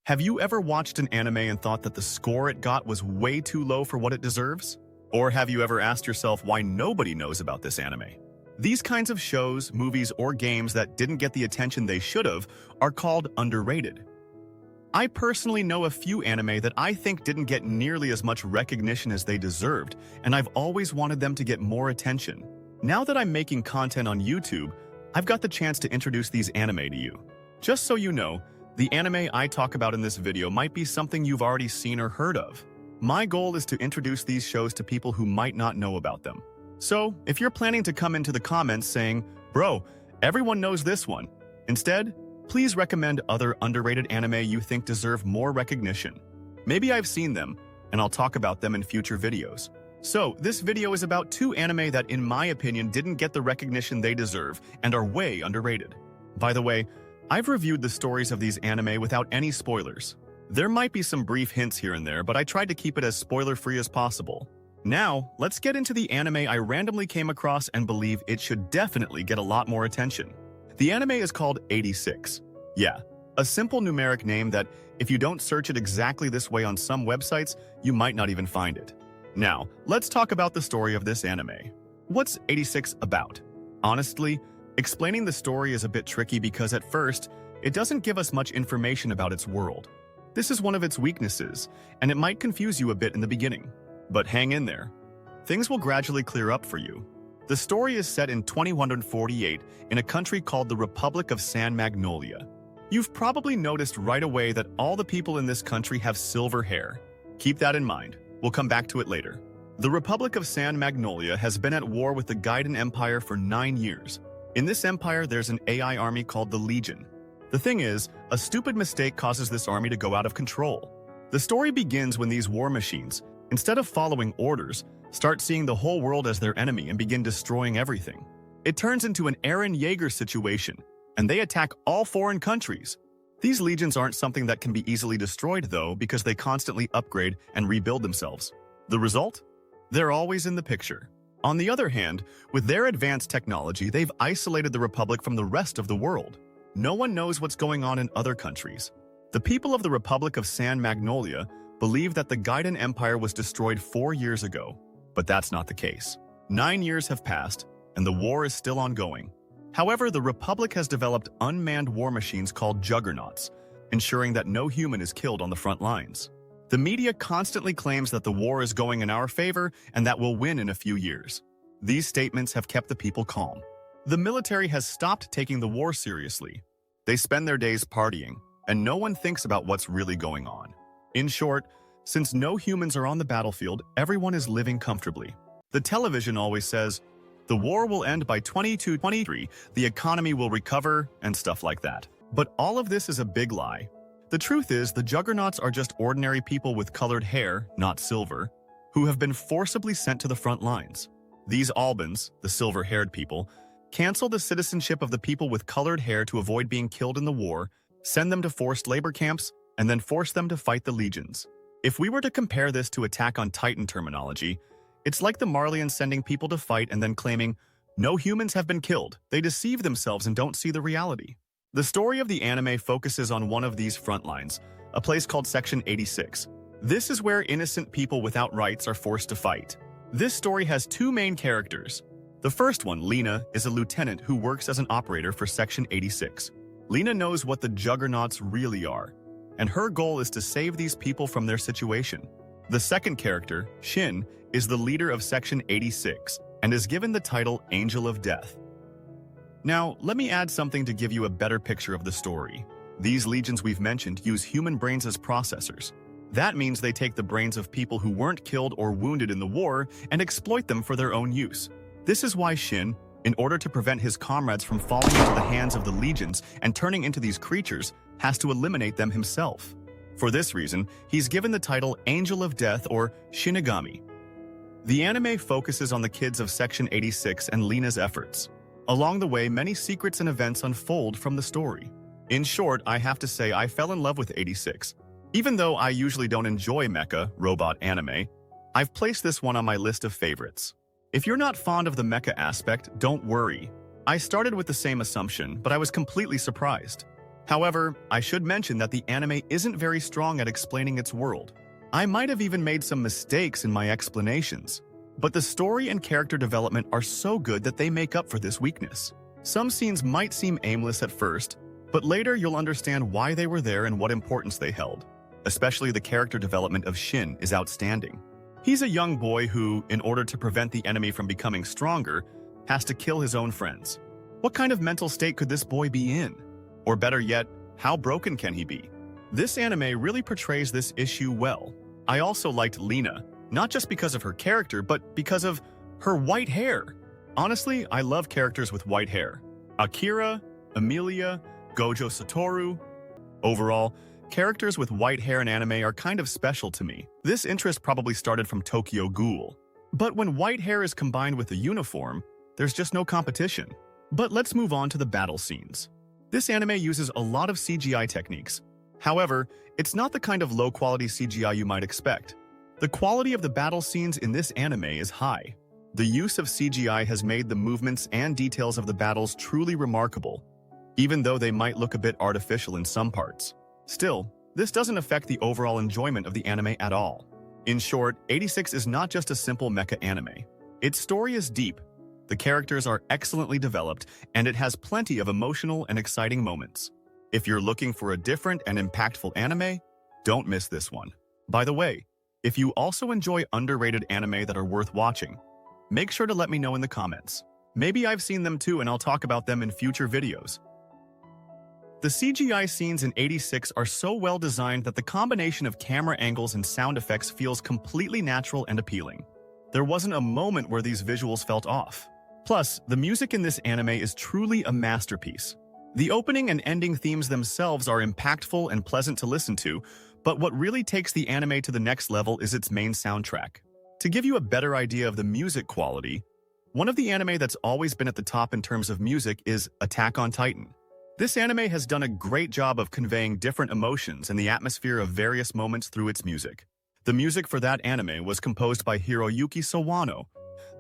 Have you ever watched an anime and thought that the score it got was way too low for what it deserves? Or have you ever asked yourself why nobody knows about this anime? These kinds of shows, movies, or games that didn't get the attention they should have are called underrated. I personally know a few anime that I think didn't get nearly as much recognition as they deserved, and I've always wanted them to get more attention. Now that I'm making content on YouTube, I've got the chance to introduce these anime to you. Just so you know, the anime I talk about in this video might be something you've already seen or heard of. My goal is to introduce these shows to people who might not know about them. So, if you're planning to come into the comments saying, "Bro, everyone knows this one," instead, please recommend other underrated anime you think deserve more recognition. Maybe I've seen them, and I'll talk about them in future videos. So, this video is about two anime that, in my opinion, didn't get the recognition they deserve and are way underrated. By the way, I've reviewed the stories of these anime without any spoilers. There might be some brief hints here and there, but I tried to keep it as spoiler-free as possible. Now, let's get into the anime I randomly came across and believe it should definitely get a lot more attention. The anime is called 86. Yeah, a simple numeric name that, if you don't search it exactly this way on some websites, you might not even find it. Now, let's talk about the story of this anime. What's 86 about? Honestly, explaining the story is a bit tricky because at first, it doesn't give us much information about its world. This is one of its weaknesses, and it might confuse you a bit in the beginning. But hang in there. Things will gradually clear up for you. The story is set in 2148 in a country called the Republic of San Magnolia. You've probably noticed right away that all the people in this country have silver hair. Keep that in mind. We'll come back to it later. The Republic of San Magnolia has been at war with the Gaiden Empire for 9 years. In this empire, there's an AI army called the Legion. The thing is, a stupid mistake causes this army to go out of control. The story begins when these war machines, instead of following orders, start seeing the whole world as their enemy and begin destroying everything. It turns into an Eren Yeager situation, and they attack all foreign countries. These legions aren't something that can be easily destroyed, though, because they constantly upgrade and rebuild themselves. The result? They're always in the picture. On the other hand, with their advanced technology, they've isolated the Republic from the rest of the world. No one knows what's going on in other countries. The people of the Republic of San Magnolia believe that the Gaiden Empire was destroyed 4 years ago, but that's not the case. 9 years have passed, and the war is still ongoing. However, the Republic has developed unmanned war machines called juggernauts, ensuring that no human is killed on the front lines. The media constantly claims that the war is going in our favor and that we'll win in a few years. These statements have kept the people calm. The military has stopped taking the war seriously. They spend their days partying, and no one thinks about what's really going on. In short, since no humans are on the battlefield, everyone is living comfortably. The television always says, the war will end by 2023, the economy will recover, and stuff like that. But all of this is a big lie. The truth is, the juggernauts are just ordinary people with colored hair, not silver, who have been forcibly sent to the front lines. These Albans, the silver-haired people, cancel the citizenship of the people with colored hair to avoid being killed in the war, send them to forced labor camps, and then force them to fight the legions. If we were to compare this to Attack on Titan terminology, it's like the Marlians sending people to fight and then claiming, no humans have been killed. They deceive themselves and don't see the reality. The story of the anime focuses on one of these front lines, a place called Section 86. This is where innocent people without rights are forced to fight. This story has two main characters. The first one, Lena, is a lieutenant who works as an operator for Section 86. Lena knows what the juggernauts really are, and her goal is to save these people from their situation. The second character, Shin, is the leader of Section 86 and is given the title Angel of Death. Now, let me add something to give you a better picture of the story. These legions we've mentioned use human brains as processors. That means they take the brains of people who weren't killed or wounded in the war and exploit them for their own use. This is why Shin, in order to prevent his comrades from falling into the hands of the legions and turning into these creatures, has to eliminate them himself. For this reason, he's given the title Angel of Death or Shinigami. The anime focuses on the kids of Section 86 and Lena's efforts. Along the way, many secrets and events unfold from the story. In short, I have to say I fell in love with 86. Even though I usually don't enjoy mecha, robot anime, I've placed this one on my list of favorites. If you're not fond of the mecha aspect, don't worry. I started with the same assumption, but I was completely surprised. However, I should mention that the anime isn't very strong at explaining its world. I might have even made some mistakes in my explanations, but the story and character development are so good that they make up for this weakness. Some scenes might seem aimless at first, but later you'll understand why they were there and what importance they held. Especially the character development of Shin is outstanding. He's a young boy who, in order to prevent the enemy from becoming stronger, has to kill his own friends. What kind of mental state could this boy be in? Or better yet, how broken can he be? This anime really portrays this issue well. I also liked Lena, not just because of her character, but because of her white hair. Honestly, I love characters with white hair. Akira, Emilia, Gojo Satoru. Overall, characters with white hair in anime are kind of special to me. This interest probably started from Tokyo Ghoul. But when white hair is combined with a uniform, there's just no competition. But let's move on to the battle scenes. This anime uses a lot of CGI techniques. However, it's not the kind of low-quality CGI you might expect. The quality of the battle scenes in this anime is high. The use of CGI has made the movements and details of the battles truly remarkable, even though they might look a bit artificial in some parts. Still, this doesn't affect the overall enjoyment of the anime at all. In short, 86 is not just a simple mecha anime. Its story is deep, the characters are excellently developed, and it has plenty of emotional and exciting moments. If you're looking for a different and impactful anime, don't miss this one. By the way, if you also enjoy underrated anime that are worth watching, make sure to let me know in the comments. Maybe I've seen them too and I'll talk about them in future videos. The CGI scenes in 86 are so well designed that the combination of camera angles and sound effects feels completely natural and appealing. There wasn't a moment where these visuals felt off. Plus, the music in this anime is truly a masterpiece. The opening and ending themes themselves are impactful and pleasant to listen to, but what really takes the anime to the next level is its main soundtrack. To give you a better idea of the music quality, one of the anime that's always been at the top in terms of music is Attack on Titan. This anime has done a great job of conveying different emotions and the atmosphere of various moments through its music. The music for that anime was composed by Hiroyuki Sawano,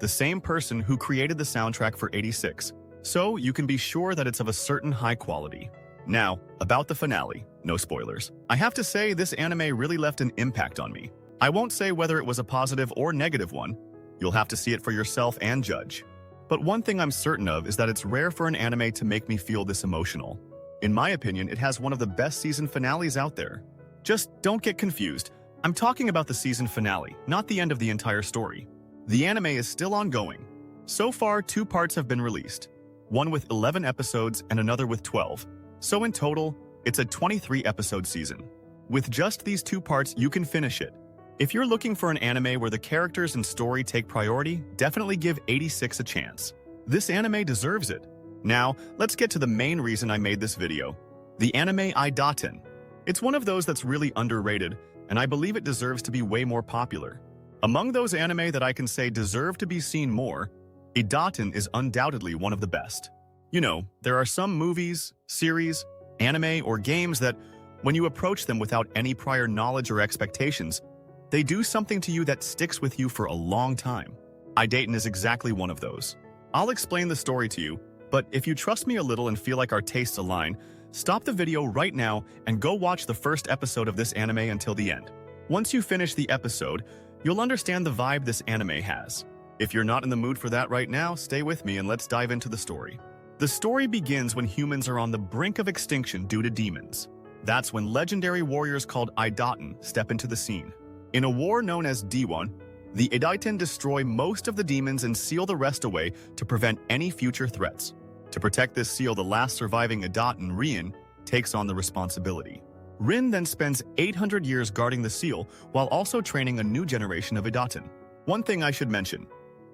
the same person who created the soundtrack for 86, so you can be sure that it's of a certain high quality. Now, about the finale, no spoilers. I have to say this anime really left an impact on me. I won't say whether it was a positive or negative one. You'll have to see it for yourself and judge. But one thing I'm certain of is that it's rare for an anime to make me feel this emotional. In my opinion, it has one of the best season finales out there. Just don't get confused. I'm talking about the season finale, not the end of the entire story. The anime is still ongoing. So far, 2 parts have been released, one with 11 episodes and another with 12. So in total, it's a 23-episode season. With just these 2 parts, you can finish it. If you're looking for an anime where the characters and story take priority, definitely give 86 a chance. This anime deserves it. Now, let's get to the main reason I made this video. The anime Idaten. It's one of those that's really underrated, and I believe it deserves to be way more popular. Among those anime that I can say deserve to be seen more, Idaten is undoubtedly one of the best. You know, there are some movies, series, anime, or games that, when you approach them without any prior knowledge or expectations, they do something to you that sticks with you for a long time. Idaten is exactly one of those. I'll explain the story to you, but if you trust me a little and feel like our tastes align, stop the video right now and go watch the first episode of this anime until the end. Once you finish the episode, you'll understand the vibe this anime has. If you're not in the mood for that right now, stay with me and let's dive into the story. The story begins when humans are on the brink of extinction due to demons. That's when legendary warriors called Idaten step into the scene. In a war known as D1, the Idaten destroy most of the demons and seal the rest away to prevent any future threats. To protect this seal, the last surviving Idaten, Rion, takes on the responsibility. Rin then spends 800 years guarding the seal while also training a new generation of Idaten. One thing I should mention,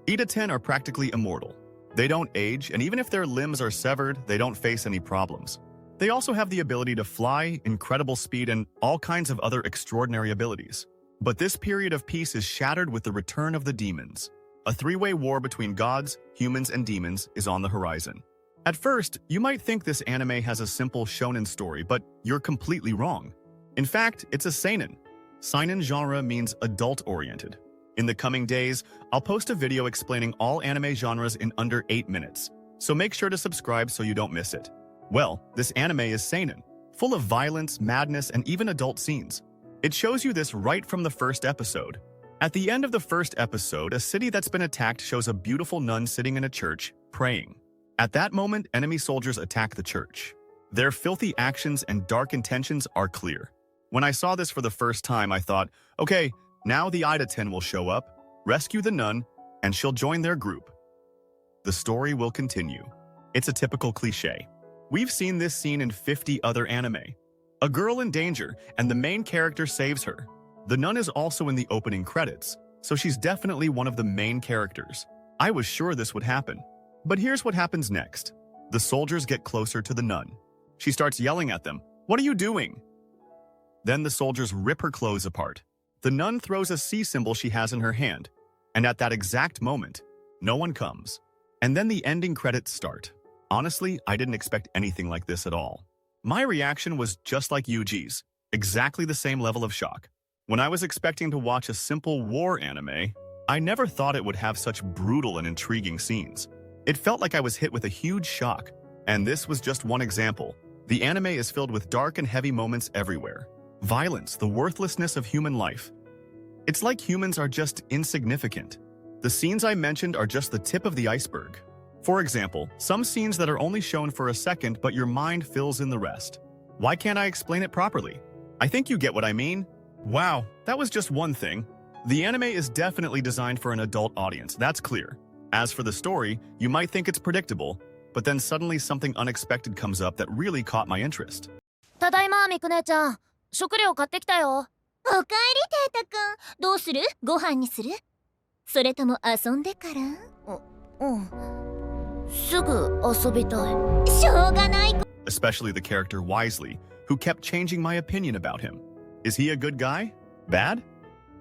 Idaten are practically immortal. They don't age, and even if their limbs are severed, they don't face any problems. They also have the ability to fly, incredible speed, and all kinds of other extraordinary abilities. But this period of peace is shattered with the return of the demons. A 3-way war between gods, humans, and demons is on the horizon. At first, you might think this anime has a simple shonen story, but you're completely wrong. In fact, it's a seinen. Seinen genre means adult-oriented. In the coming days, I'll post a video explaining all anime genres in under 8 minutes, so make sure to subscribe so you don't miss it. Well, this anime is seinen. full of violence, madness, and even adult scenes. It shows you this right from the first episode. At the end of the first episode, a city that's been attacked shows a beautiful nun sitting in a church, praying. At that moment, enemy soldiers attack the church. Their filthy actions and dark intentions are clear. When I saw this for the first time, I thought, okay, now the Idaten will show up, rescue the nun, and she'll join their group. The story will continue. It's a typical cliché. We've seen this scene in 50 other anime. A girl in danger, and the main character saves her. The nun is also in the opening credits, so she's definitely one of the main characters. I was sure this would happen. But here's what happens next. The soldiers get closer to the nun. She starts yelling at them, "What are you doing?" Then the soldiers rip her clothes apart. The nun throws a C symbol she has in her hand, and at that exact moment, no one comes. And then the ending credits start. Honestly, I didn't expect anything like this at all. My reaction was just like Yuji's, exactly the same level of shock. When I was expecting to watch a simple war anime, I never thought it would have such brutal and intriguing scenes. It felt like I was hit with a huge shock, and this was just one example. The anime is filled with dark and heavy moments everywhere. Violence, the worthlessness of human life. It's like humans are just insignificant. The scenes I mentioned are just the tip of the iceberg. For example, some scenes that are only shown for a second, but your mind fills in the rest. Why can't I explain it properly? I think you get what I mean. Wow, that was just one thing. The anime is definitely designed for an adult audience, that's clear. As for the story, you might think it's predictable, but then suddenly something unexpected comes up that really caught my interest. ただいま、ミク姉ちゃん。食料買ってきたよ。おかえり、テータくん。どうする？ご飯にする？それとも遊んでから？うん。すぐ遊びたい。しょうがない。Especially the character Wisely, who kept changing my opinion about him. Is he a good guy? Bad?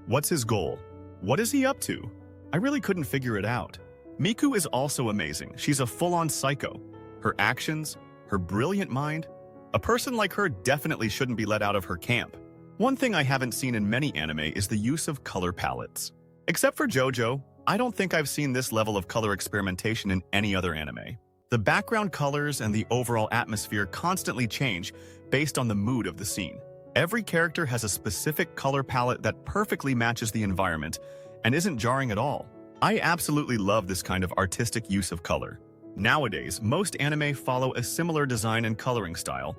What's his goal? What is he up to? I really couldn't figure it out. Miku is also amazing. She's a full-on psycho. Her actions, her brilliant mind. A person like her definitely shouldn't be let out of her camp. One thing I haven't seen in many anime is the use of color palettes. Except for JoJo, I don't think I've seen this level of color experimentation in any other anime. The background colors and the overall atmosphere constantly change based on the mood of the scene. Every character has a specific color palette that perfectly matches the environment and isn't jarring at all. I absolutely love this kind of artistic use of color. Nowadays, most anime follow a similar design and coloring style,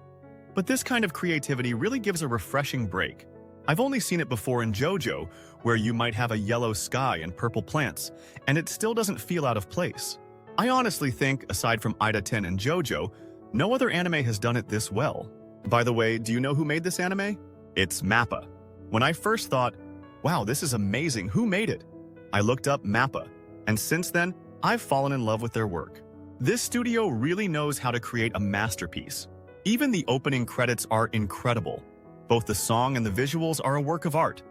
but this kind of creativity really gives a refreshing break. I've only seen it before in JoJo, where you might have a yellow sky and purple plants, and it still doesn't feel out of place. I honestly think, aside from Idaten and JoJo, no other anime has done it this well. By the way, do you know who made this anime? It's MAPPA. When I first thought, wow, this is amazing, who made it? I looked up MAPPA, and since then, I've fallen in love with their work. This studio really knows how to create a masterpiece. Even the opening credits are incredible. Both the song and the visuals are a work of art.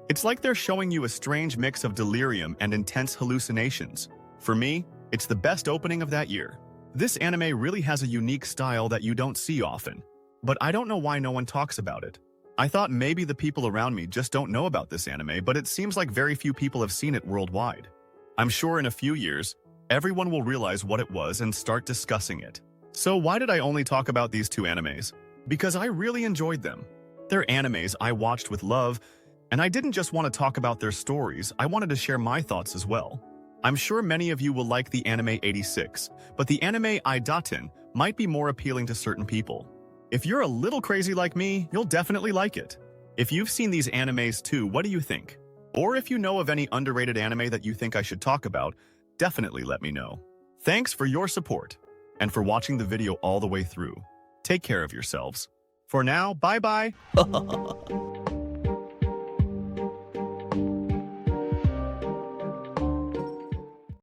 It's like they're showing you a strange mix of delirium and intense hallucinations. For me, it's the best opening of that year. This anime really has a unique style that you don't see often. But I don't know why no one talks about it. I thought maybe the people around me just don't know about this anime, but it seems like very few people have seen it worldwide. I'm sure in a few years, everyone will realize what it was and start discussing it. So why did I only talk about these two animes? Because I really enjoyed them. They're animes I watched with love, and I didn't just want to talk about their stories, I wanted to share my thoughts as well. I'm sure many of you will like the anime 86, but the anime Idaten might be more appealing to certain people. If you're a little crazy like me, you'll definitely like it. If you've seen these animes too, what do you think? Or if you know of any underrated anime that you think I should talk about, definitely let me know. Thanks for your support, and for watching the video all the way through. Take care of yourselves. For now, bye-bye.